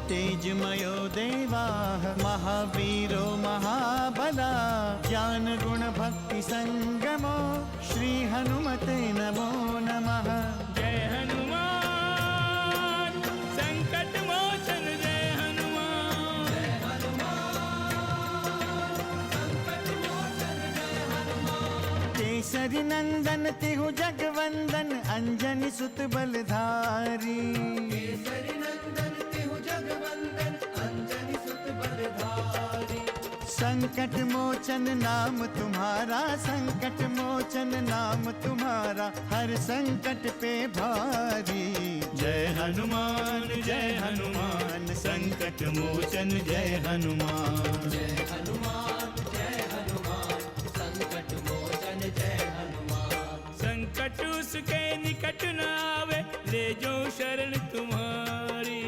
तेजमयो देवाः महावीरो महाबला ज्ञान गुण भक्ति संगमो श्री हनुमते नमो नमः। जय हनुमान संकट मोचन जय हनुमान। जय हनुमान संकट मोचन जय हनुमान। केसरी नंदन तिहु जगवंदन अंजनी सुत बलधारी। केसरी नंदन तिहु जगवंदन अंजनी सुत बलधारी। संकट मोचन नाम तुम्हारा संकट मोचन नाम तुम्हारा हर संकट पे भारी। जय हनुमान संकट मोचन जय हनुमान। जय हनुमान संकट मोचन जय हनुमान। संकट उसके निकट न आवे ले जो शरण तुम्हारी।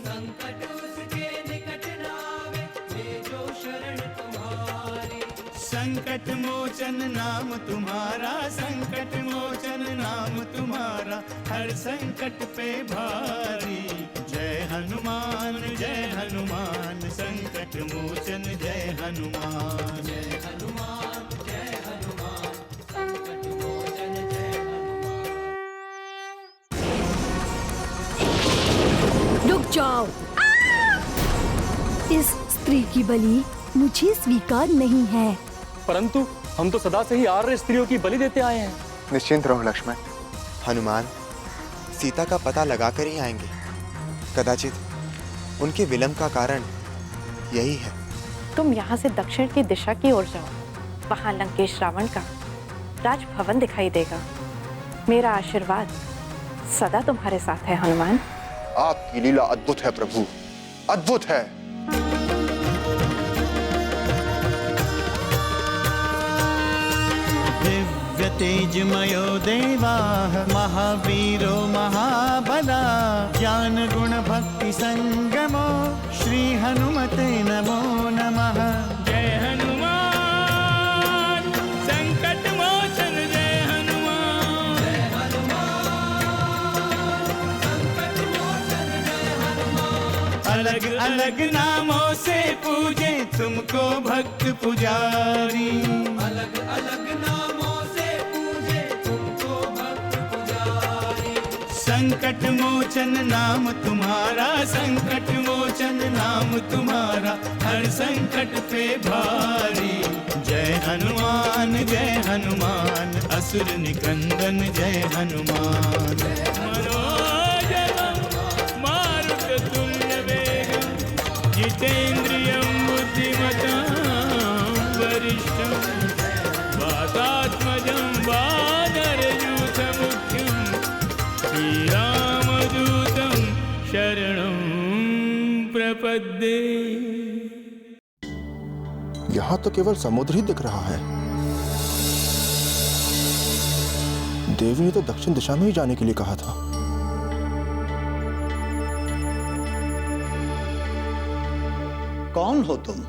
संकट उसके निकट न आवे ले जो शरण तुम्हारी। संकट मोचन नाम तुम्हारा संकट मोचन नाम तुम्हारा हर संकट पे भारी। जय हनुमान संकट मोचन जय हनुमान। जय हनुमान संकट मोचन जय हनुमान। रुक जाओ। इस स्त्री की बलि मुझे स्वीकार नहीं है। परंतु हम तो सदा से ही आर्य स्त्रियों की बलि देते आए हैं। निश्चिंत रहो लक्ष्मण, हनुमान सीता का पता लगाकर ही आएंगे। कदाचित उनके विलंब का कारण यही है। तुम यहाँ से दक्षिण की दिशा की ओर जाओ, वहाँ लंकेश रावण का राजभवन दिखाई देगा। मेरा आशीर्वाद सदा तुम्हारे साथ है हनुमान। आपकी लीला अद्भुत है प्रभु, अद्भुत है। दिव्य तेजमयो देवाः महावीरो महाबला ज्ञान गुण भक्ति संगमो श्री हनुमते नमो नमः। जय हनुमान संकट मोचन जय हनुमान। जय हनुमान संकट मोचन जय हनुमान। अलग अलग नामों से पूजे तुमको भक्त पुजारी। अलग अलग नामों से पूजे तुमको भक्त पुजारी। संकट मोचन नाम तुम्हारा संकट मोचन नाम तुम्हारा हर संकट पे भारी। जय हनुमान असुर निकंदन जय हनुमान। मनोजवं मारुततुल्य वेगं जितेन्द्रियं बुद्धिमतां वरिष्ठं वातात्मजं वानरयूथमुख्यं श्रीरामदूतं शरणं प्रपद्ये। यहाँ तो केवल समुद्र ही दिख रहा है। देवी ने तो दक्षिण दिशा में ही जाने के लिए कहा था। कौन हो तुम?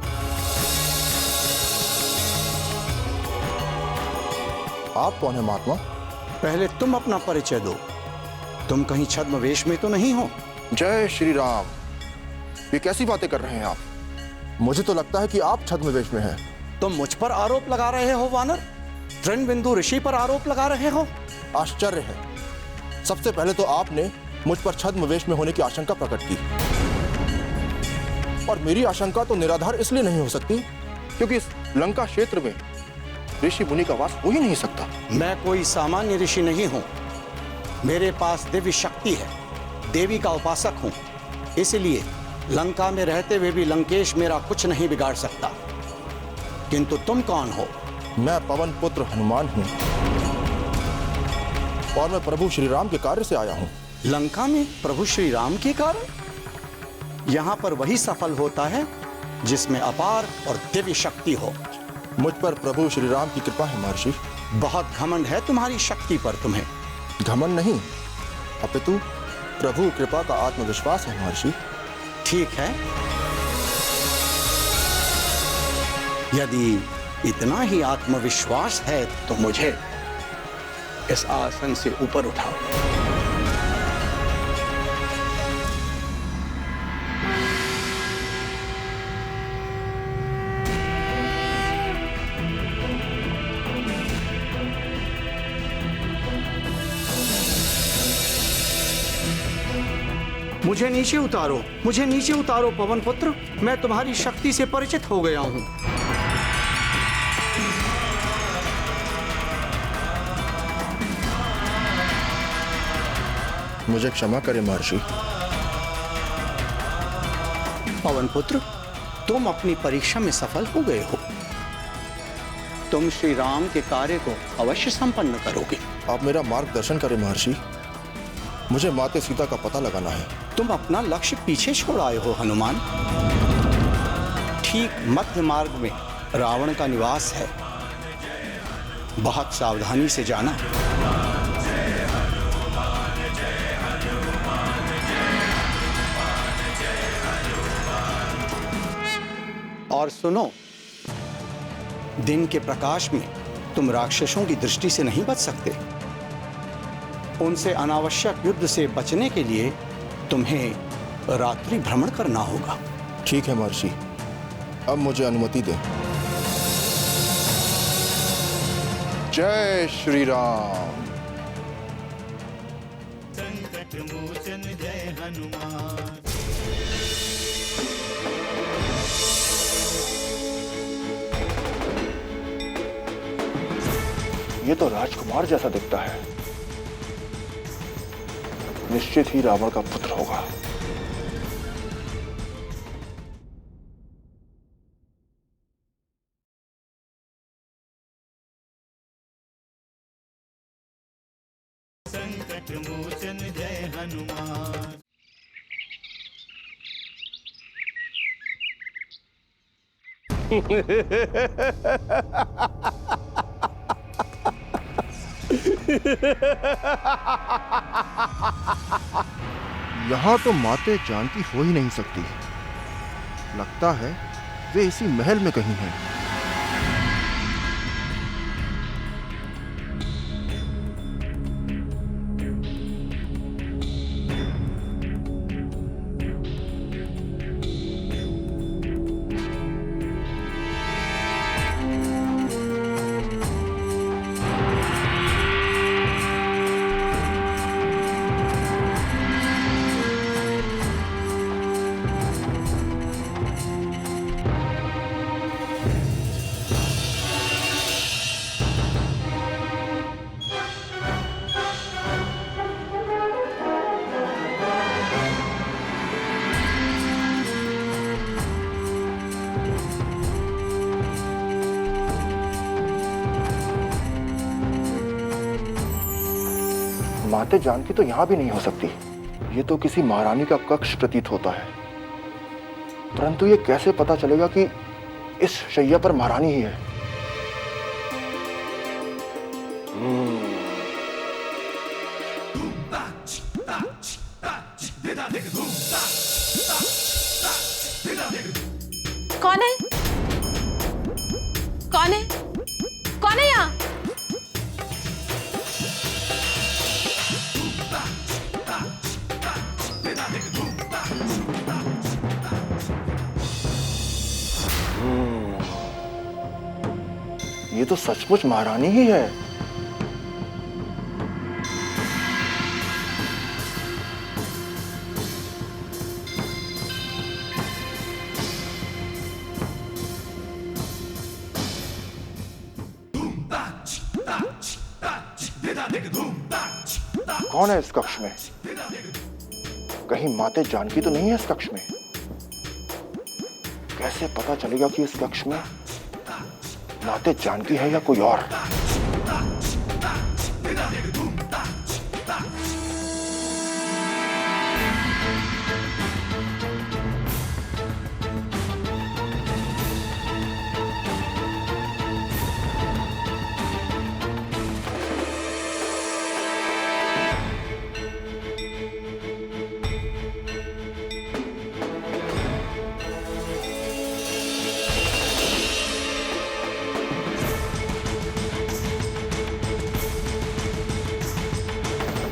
आप कौन है महात्मा? पहले तुम अपना परिचय दो। तुम कहीं छद्मवेश में तो नहीं हो? जय श्री राम। ये कैसी बातें कर रहे हैं आप? मुझे तो लगता है कि आप छद्मवेश में हैं। तुम मुझ पर आरोप लगा रहे हो वानर? तृणबिंदु ऋषि पर आरोप लगा रहे हो? आश्चर्य है। सबसे पहले तो आपने मुझ पर छद्मवेश में होने की आशंका प्रकट की, और मेरी आशंका तो निराधार इसलिए नहीं हो सकती क्योंकि इस लंका क्षेत्र में ऋषि मुनि का वास हो ही नहीं सकता। मैं कोई सामान्य ऋषि नहीं हूं। मेरे पास दिव्य शक्ति है, देवी का उपासक हूं। इसलिए लंका में रहते हुए भी लंकेश मेरा कुछ नहीं बिगाड़ सकता। किंतु तुम कौन हो? मैं पवन पुत्र हनुमान हूं, और मैं प्रभु श्री राम के कार्य से आया हूं। लंका में प्रभु श्री राम के कारण? यहाँ पर वही सफल होता है जिसमें अपार और दिव्य शक्ति हो। मुझ पर प्रभु श्री राम की कृपा है महर्षि। बहुत घमंड है तुम्हारी शक्ति पर। तुम्हें घमंड नहीं, अपितु प्रभु कृपा का आत्मविश्वास है महर्षि। ठीक है, यदि इतना ही आत्मविश्वास है तो मुझे इस आसन से ऊपर उठाओ। मुझे नीचे उतारो, मुझे नीचे उतारो पवन पुत्र। मैं तुम्हारी शक्ति से परिचित हो गया हूं। मुझे क्षमा करें महर्षि। पवन पुत्र, तुम अपनी परीक्षा में सफल हो गए हो। तुम श्री राम के कार्य को अवश्य संपन्न करोगे। आप मेरा मार्गदर्शन करें महर्षि। मुझे माते सीता का पता लगाना है। तुम अपना लक्ष्य पीछे छोड़ आए हो हनुमान। ठीक मध्य मार्ग में रावण का निवास है। बहुत सावधानी से जाना। और सुनो, दिन के प्रकाश में तुम राक्षसों की दृष्टि से नहीं बच सकते। उनसे अनावश्यक युद्ध से बचने के लिए तुम्हें रात्रि भ्रमण करना होगा। ठीक है महर्षि, अब मुझे अनुमति दें। जय श्री राम। संकट मोचन जय हनुमान। ये तो राजकुमार जैसा दिखता है। निश्चित ही रावण का पुत्र होगा। संकट मोचन जय हनुमान। यहां तो माते जानकी हो ही नहीं सकती। लगता है वे इसी महल में कहीं हैं। माते जानकी तो यहां भी नहीं हो सकती। ये तो किसी महारानी का कक्ष प्रतीत होता है। परंतु ये कैसे पता चलेगा कि इस शैया पर महारानी ही है? कौन है? कौन है? कौन है यहाँ? ये तो सचमुच महारानी ही है। कौन है इस कक्ष में? कहीं माते जानकी तो नहीं है इस कक्ष में? कैसे पता चलेगा कि इस कक्ष में माते जानकी है या कोई और?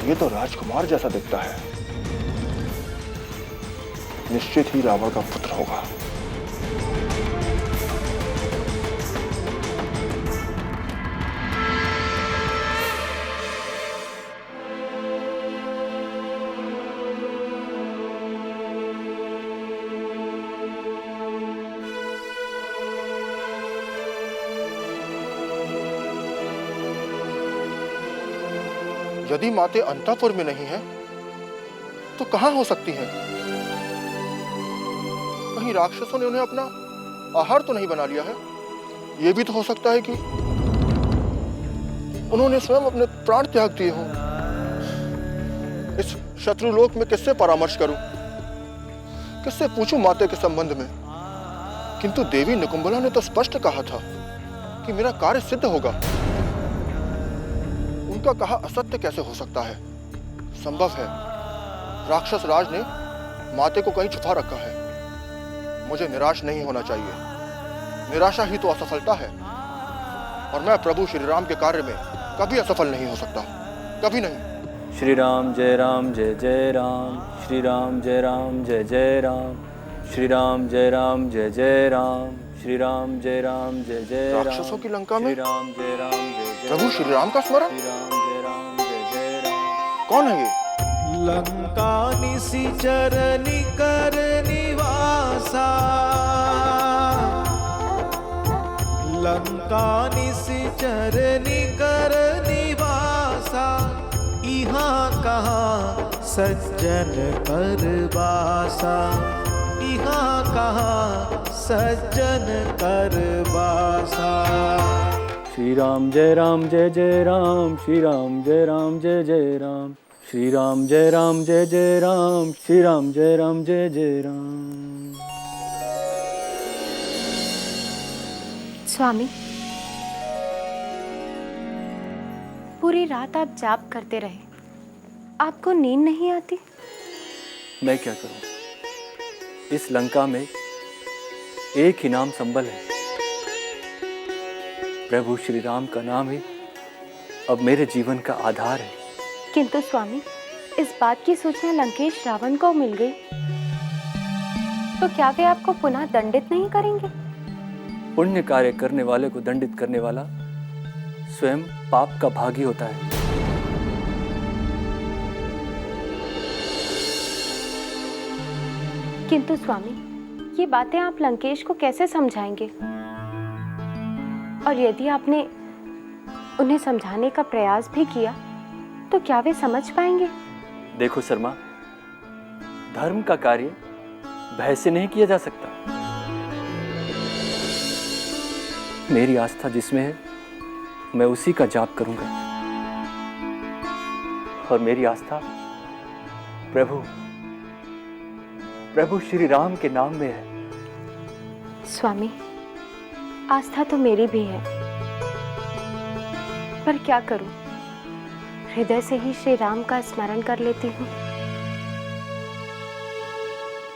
ये तो राजकुमार जैसा दिखता है। निश्चित ही रावण का पुत्र होगा। यदि माते अंतःपुर में नहीं है तो कहां हो सकती हैं? कहीं राक्षसों ने उन्हें अपना आहार तो नहीं बना लिया है? यह भी तो हो सकता है कि उन्होंने स्वयं अपने प्राण त्याग दिए हों। इस शत्रुलोक में किससे परामर्श करूं? किससे पूछूं माते के संबंध में? किंतु देवी निकुंभला ने तो स्पष्ट कहा था कि मेरा कार्य सिद्ध होगा। उनका कहा असत्य कैसे हो सकता है? संभव है राक्षस राज ने माते को कहीं छुपा रखा है। मुझे निराश नहीं होना चाहिए। निराशा ही तो असफलता है, और मैं प्रभु श्री राम के कार्य में कभी असफल नहीं हो सकता, कभी नहीं। श्री राम जय जय राम, श्री राम जय जय राम, श्री राम जय जय राम, श्री राम जय राम राक्षसों की लंका में श्री राम जय प्रभु श्री राम का स्मरण? श्री राम जय राम। कौन है ये? लंका निशिचर निकर निवासा, लंका निशिचर निकर निवासा, यहाँ कहाँ सज्जन कर बासा, यहाँ कहाँ सज्जन कर बासा। श्री राम जय जय राम, श्री राम जय जय राम, श्री राम जय जय राम, श्री राम जय जय राम। स्वामी, पूरी रात आप जाप करते रहे, आपको नींद नहीं आती? मैं क्या करूं? इस लंका में एक ही नाम संबल है, प्रभु श्री राम का नाम ही अब मेरे जीवन का आधार है। किंतु स्वामी, इस बात की सूचना लंकेश रावण को मिल गई तो क्या वे आपको पुनः दंडित नहीं करेंगे? पुण्य कार्य करने वाले को दंडित करने वाला स्वयं पाप का भागी होता है। किंतु स्वामी, ये बातें आप लंकेश को कैसे समझाएंगे? और यदि आपने उन्हें समझाने का प्रयास भी किया तो क्या वे समझ पाएंगे? देखो शर्मा, धर्म का कार्य भय से नहीं किया जा सकता। मेरी आस्था जिसमें है मैं उसी का जाप करूंगा, और मेरी आस्था प्रभु श्री राम के नाम में है। स्वामी, आस्था तो मेरी भी है, पर क्या करूं? हृदय से ही श्री राम का स्मरण कर लेती हूँ।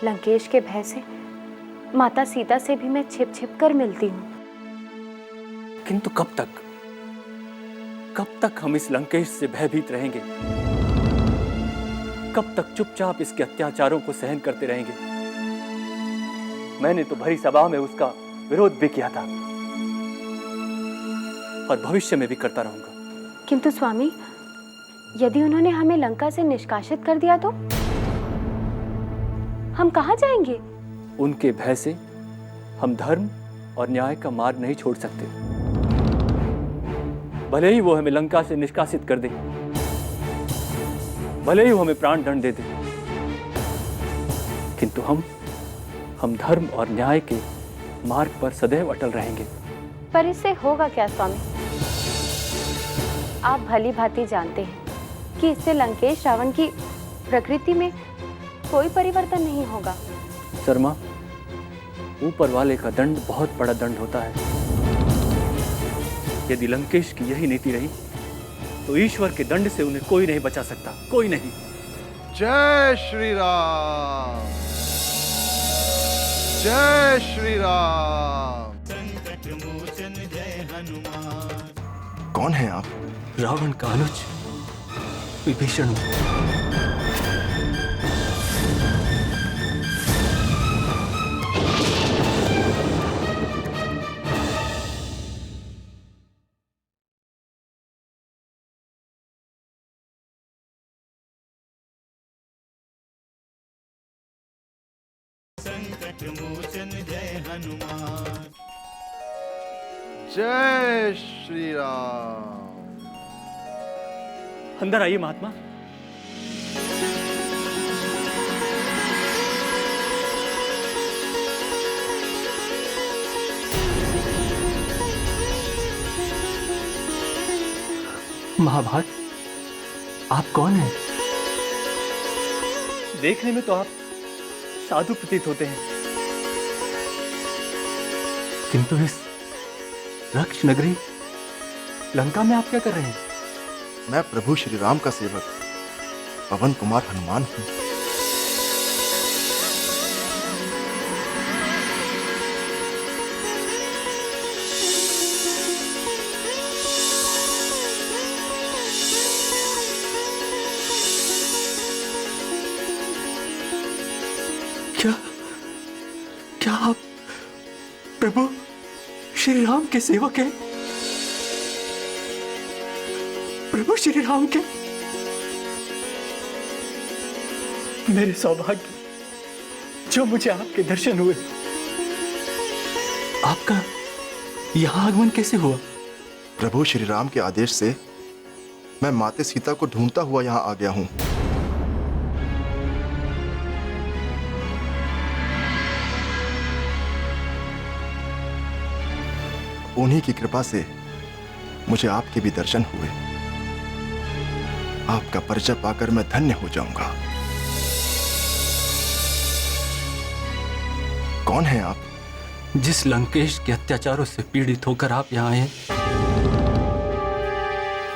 लंकेश के भय से माता सीता से भी मैं छिप छिप कर मिलती हूँ। किंतु कब तक हम इस लंकेश से भयभीत रहेंगे? कब तक चुपचाप इसके अत्याचारों को सहन करते रहेंगे? मैंने तो भरी सभा में उसका विरोध भी किया था, और भविष्य में भी करता रहूंगा। किंतु स्वामी, यदि उन्होंने हमें लंका से निष्कासित कर दिया तो हम कहाँ जाएंगे? उनके भय से हम धर्म और न्याय का मार्ग नहीं छोड़ सकते। भले ही वो हमें लंका से निष्कासित कर दे, भले ही वो हमें प्राण दंड दे दे, किंतु हम धर्म और न्याय के मार्ग पर सदैव अटल रहेंगे। पर इससे होगा क्या स्वामी? आप भली भांति जानते हैं कि इससे लंकेश रावण की प्रकृति में कोई परिवर्तन नहीं होगा। शर्मा, ऊपर वाले का दंड बहुत बड़ा दंड होता है। यदि लंकेश की यही नीति रही तो ईश्वर के दंड से उन्हें कोई नहीं बचा सकता, कोई नहीं। जय श्री राम, जय श्री राम। संकट मोचन जय हनुमान। कौन है आप? रावण का अनुज विभीषण। संकट मोचन जय हनुमान। जय श्री राम। अंदर आइए महात्मा। महाभाग, आप कौन हैं? देखने में तो आप साधु प्रतीत होते हैं, किंतु इस रक्ष नगरी लंका में आप क्या कर रहे हैं? मैं प्रभु श्री राम का सेवक पवन कुमार हनुमान हूँ। क्या आप प्रभु श्री राम के सेवक हैं? प्रभु श्री राम के? मेरे सौभाग्य जो मुझे आपके दर्शन हुए। आपका यहां आगमन कैसे हुआ? प्रभु श्री राम के आदेश से मैं माते सीता को ढूंढता हुआ यहाँ आ गया हूँ। उन्हीं की कृपा से मुझे आपके भी दर्शन हुए। आपका परिचय पाकर मैं धन्य हो जाऊंगा। कौन है आप? जिस लंकेश के अत्याचारों से पीड़ित होकर आप यहाँ आए,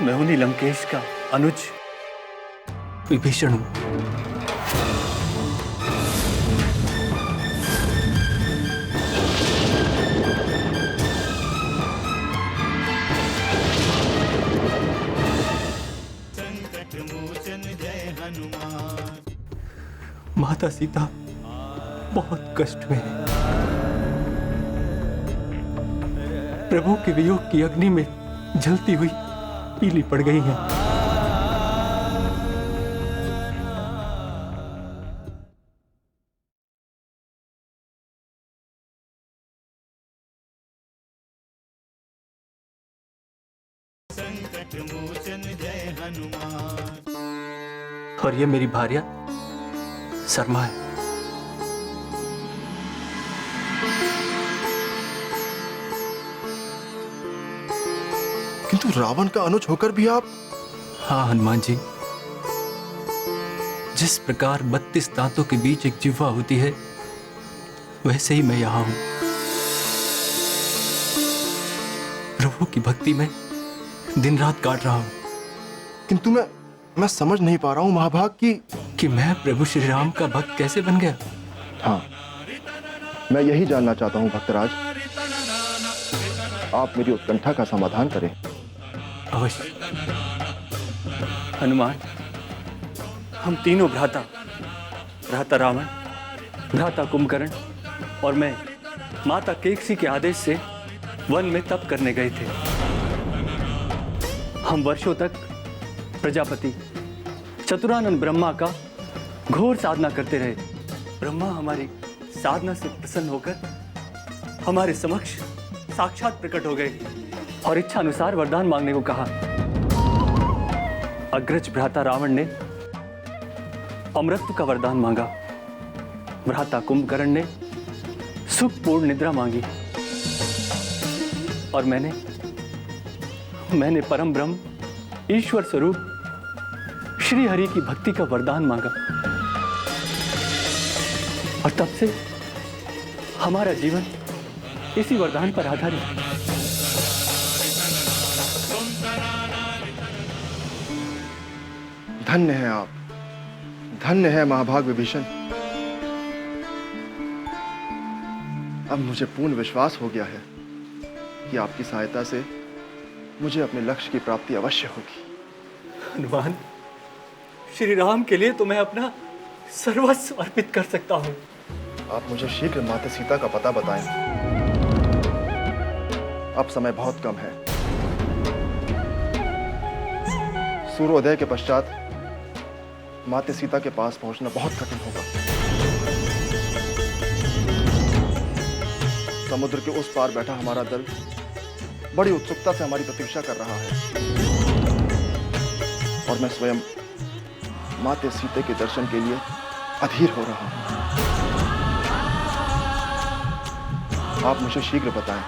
मैं उन्हीं लंकेश का अनुज विभीषण हूं। माता सीता बहुत कष्ट में है। प्रभु के वियोग की अग्नि में जलती हुई पीली पड़ गई हैं। संकट मोचन जय हनुमान। और ये मेरी भार्या शर्मा है। किंतु रावण का अनुज होकर भी आप? हाँ हनुमान जी, जिस प्रकार 32 दांतों के बीच एक जिह्वा होती है, वैसे ही मैं यहां हूं। प्रभु की भक्ति में दिन रात काट रहा हूं। किंतु मैं समझ नहीं पा रहा हूं महाभाग कि मैं प्रभु श्री राम का भक्त कैसे बन गया। हाँ, मैं यही जानना चाहता हूं भक्तराज। आप मेरी उत्कंठा का समाधान करें। अवश्य। हनुमान, हम तीनों भ्राता रावण, भ्राता कुंभकर्ण और मैं माता केकसी के आदेश से वन में तप करने गए थे। हम वर्षों तक प्रजापति चतुरानंद ब्रह्मा का घोर साधना करते रहे। ब्रह्मा हमारी साधना से प्रसन्न होकर हमारे समक्ष साक्षात प्रकट हो गए और इच्छा अनुसार वरदान मांगने को कहा। अग्रज भ्राता रावण ने अमृत का वरदान मांगा, भ्राता कुंभकर्ण ने सुखपूर्ण निद्रा मांगी और मैंने परम ब्रह्म ईश्वर स्वरूप श्री हरि की भक्ति का वरदान मांगा। और तब से हमारा जीवन इसी वरदान पर आधारित है। धन्य है आप, धन्य है महाभाग विभीषण। अब मुझे पूर्ण विश्वास हो गया है कि आपकी सहायता से मुझे अपने लक्ष्य की प्राप्ति अवश्य होगी। हनुमान, श्री राम के लिए तो मैं अपना सर्वस्व अर्पित कर सकता हूँ। आप मुझे शीघ्र माता सीता का पता बताएं। अब समय बहुत कम है। सूर्योदय के पश्चात माता सीता के पास पहुंचना बहुत कठिन होगा। समुद्र के उस पार बैठा हमारा दल बड़ी उत्सुकता से हमारी प्रतीक्षा कर रहा है और मैं स्वयं माते सीते के दर्शन के लिए अधीर हो रहा हूं। आप मुझे शीघ्र बताएं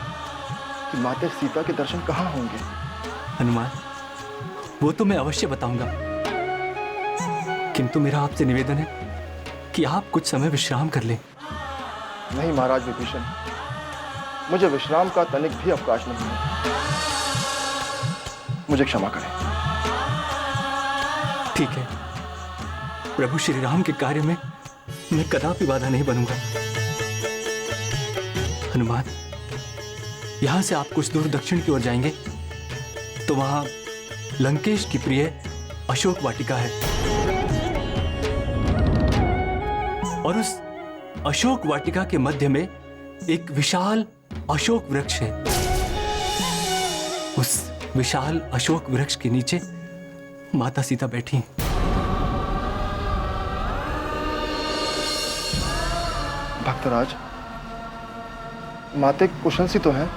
कि माते सीता के दर्शन कहाँ होंगे। हनुमान, वो तो मैं अवश्य बताऊंगा, किंतु मेरा आपसे निवेदन है कि आप कुछ समय विश्राम कर लें। नहीं महाराज विभीषण, मुझे विश्राम का तनिक भी अवकाश नहीं है। मुझे क्षमा करें। ठीक है, प्रभु श्री राम के कार्य में मैं कदापि बाधा नहीं बनूंगा। हनुमान, यहां से आप कुछ दूर दक्षिण की ओर जाएंगे तो वहां लंकेश की प्रिय अशोक वाटिका है, और उस अशोक वाटिका के मध्य में एक विशाल अशोक वृक्ष है। उस विशाल अशोक वृक्ष के नीचे माता सीता बैठी हैं। भक्तराज, माते कुशल सी तो है।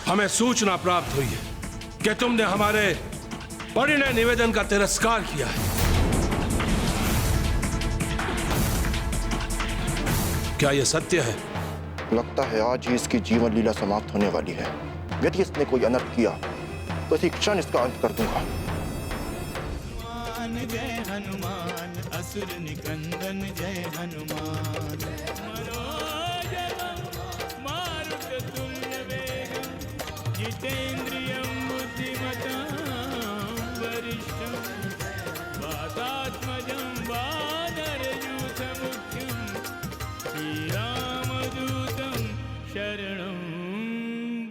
हमें सूचना प्राप्त हुई है कि तुमने हमारे परिणय निवेदन का तिरस्कार किया है। क्या यह सत्य है? लगता है आज ही इसकी जीवन लीला समाप्त होने वाली है। यदि इसने कोई अनर्थ किया तो इसी क्षण इसका अंत कर दूंगा। जय हनुमान, असुर निकंदन जय हनुमान। जितेन्द्रियं बुद्धिमतां वरिष्ठं वातात्मजं वानरयूथमुख्यं श्रीरामदूतं शरणं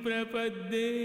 प्रपद्ये।